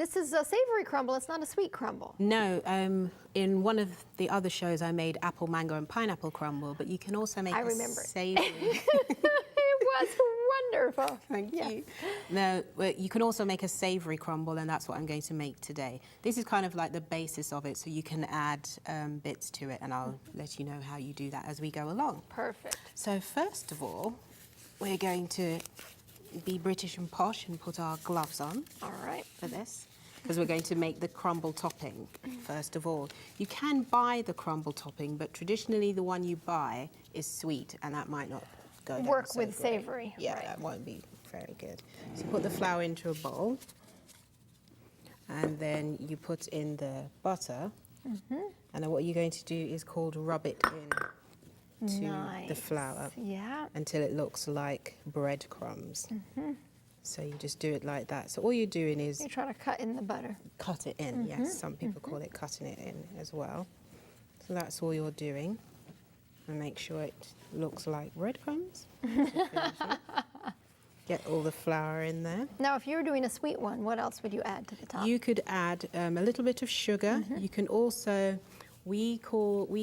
this is a savory crumble, it's not a sweet crumble. No, in one of the other shows I made apple, mango and pineapple crumble, but you can also make a savory. It was wonderful. Thank you. No, well, you can also make a savory crumble, and that's what I'm going to make today. This is kind of like the basis of it, so you can add bits to it, and I'll let you know how you do that as we go along. Perfect. So first of all, we're going to be British and posh and put our gloves on. All right. For this, because we're going to make the crumble topping first of all. You can buy the crumble topping, but traditionally the one you buy is sweet, and that might not go down work so with great. savory. Yeah, right. that won't be very good. So put the flour into a bowl, and then you put in the butter, and then what you're going to do is called rub it in to the flour until it looks like breadcrumbs. So you just do it like that. So all you're doing is... You try to cut in the butter. Cut it in, yes. Some people call it cutting it in as well. So that's all you're doing. And make sure it looks like breadcrumbs. Get all the flour in there. Now, if you were doing a sweet one, what else would you add to the top? You could add a little bit of sugar. You can also... We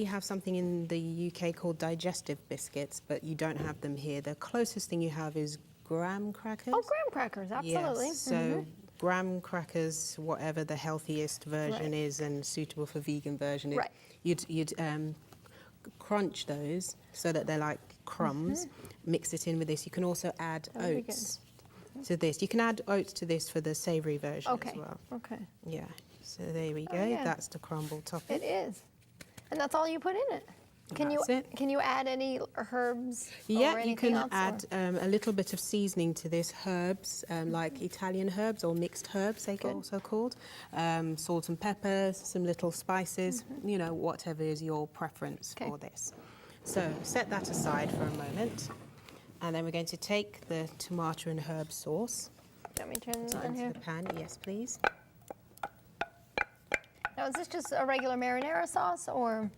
have something in the UK called digestive biscuits, but you don't have them here. The closest thing you have is graham crackers. Oh, graham crackers, absolutely. Yes, so graham crackers, whatever the healthiest version is and suitable for vegan version, you'd crunch those so that they're like crumbs, mix it in with this. You can also add oats to this. You can add oats to this for the savoury version as well. Okay. Yeah, so there we go. That's the crumble topping. It is. And that's all you put in it. Can you add any herbs? Yeah, or you can else, add a little bit of seasoning to this, herbs, like Italian herbs or mixed herbs, they're also called. Salt and pepper, some little spices, you know, whatever is your preference for this. So set that aside for a moment. And then we're going to take the tomato and herb sauce. Let me turn this Put it on here. into the pan, yes please. Now, is this just a regular marinara sauce, or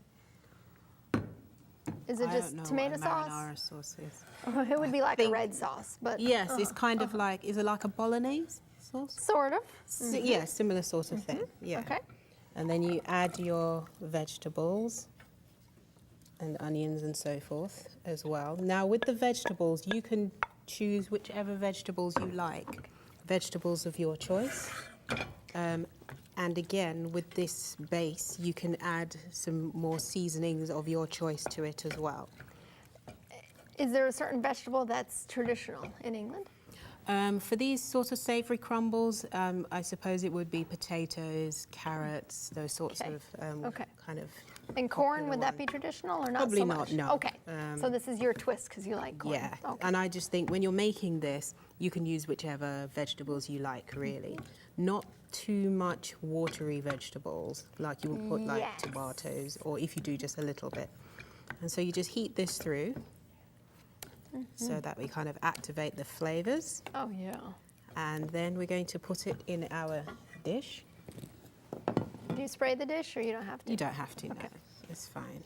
is it just tomato sauce? Marinara sauce is. It would be like a red sauce, but yes, it's kind of like, is it like a bolognese sauce? sort of. Yeah, similar sort of thing. Yeah. Okay. And then you add your vegetables and onions and so forth as well. Now, with the vegetables, you can choose whichever vegetables you like, vegetables of your choice. And again, with this base, you can add some more seasonings of your choice to it as well. Is there a certain vegetable that's traditional in England? For these sort of savoury crumbles, I suppose it would be potatoes, carrots, those sorts of kind of. And corn, would that be traditional or not Probably so much? not, no. Okay, so this is your twist because you like corn. Yeah, Okay. and I just think when you're making this, you can use whichever vegetables you like, really. Not too much watery vegetables, like you would put like tomatoes, or if you do just a little bit. And so you just heat this through so that we kind of activate the flavours. Oh, yeah. And then we're going to put it in our dish. Do you spray the dish or you don't have to? You don't have to, no. It's fine.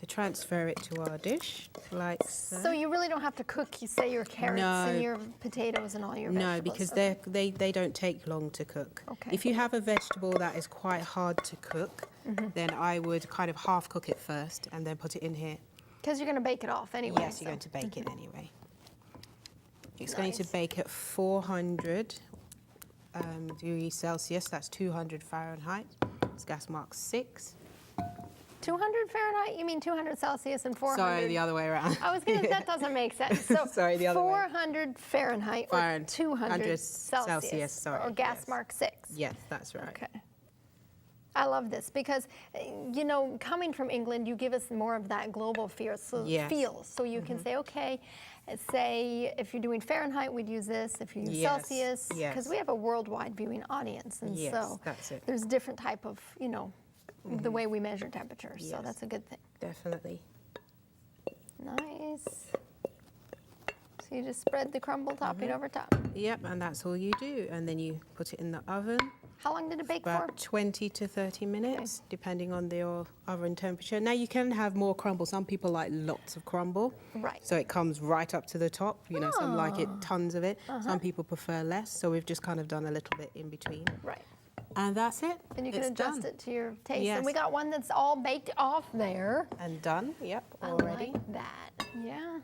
So transfer it to our dish, like so. So you really don't have to cook, you say, your carrots and your potatoes and all your vegetables? No, because they don't take long to cook. Okay. If you have a vegetable that is quite hard to cook, then I would kind of half cook it first and then put it in here. Because you're going to bake it off anyway. Yes, you're going to bake it anyway. It's going to bake at 400 degrees Celsius, that's 200 Fahrenheit. It's gas mark 6. 200 Fahrenheit? You mean 200 Celsius and 400? Sorry, the other way around. I was going to, that doesn't make sense. So sorry, the other 400 Fahrenheit or 200 Celsius, sorry. Or gas mark 6. Yes, that's right. Okay. I love this because, you know, coming from England, you give us more of that global feel. So you can say, okay, say if you're doing Fahrenheit, we'd use this. If you're doing Celsius, because we have a worldwide viewing audience. And so there's different type of, you know, the way we measure temperatures. So that's a good thing. Definitely. Nice. So you just spread the crumble topping over top. Yep, and that's all you do. And then you put it in the oven. How long did it bake for? About 20 to 30 minutes, depending on your oven temperature. Now you can have more crumble. Some people like lots of crumble. Right. So it comes right up to the top. You know, some like it tons of it. Some people prefer less. So we've just kind of done a little bit in between. Right. And that's it. And you can It's adjust done. it to your taste. Yes. And we got one that's all baked off there. And done. Yep, I already. like that. Yeah.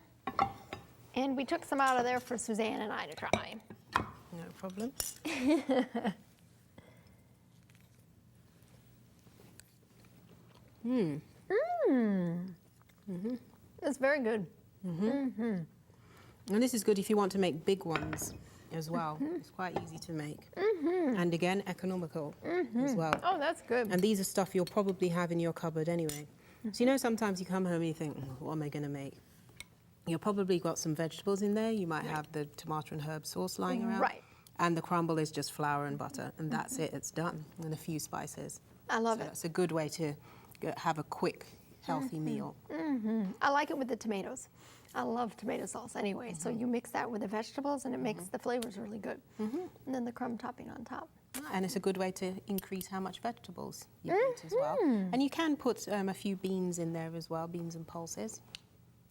And we took some out of there for Suzanne and I to try. No problem. It's very good. And this is good if you want to make big ones as well. It's quite easy to make. And again, economical as well. Oh, that's good. And these are stuff you'll probably have in your cupboard anyway. So you know sometimes you come home and you think, what am I going to make? You've probably got some vegetables in there. You might have the tomato and herb sauce lying around. Right. And the crumble is just flour and butter. And that's it, it's done. And a few spices. I love So it. it's a good way to have a quick, healthy meal. I like it with the tomatoes. I love tomato sauce anyway. So you mix that with the vegetables and it makes the flavors really good. And then the crumb topping on top. And it's a good way to increase how much vegetables you eat as well. And you can put a few beans in there as well, beans and pulses.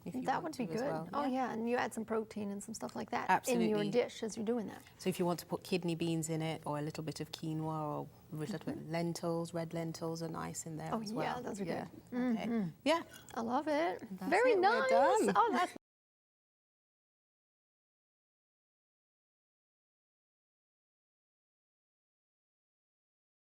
If you That want would be to as good. well. Oh yeah, and you add some protein and some stuff like that in Absolutely. your dish as you're doing that. So if you want to put kidney beans in it, or a little bit of quinoa, or a little bit of lentils, red lentils are nice in there Oh, as yeah, well. those are good. Okay. Yeah. I love it. That's Very it, we're nice. done. Oh, that's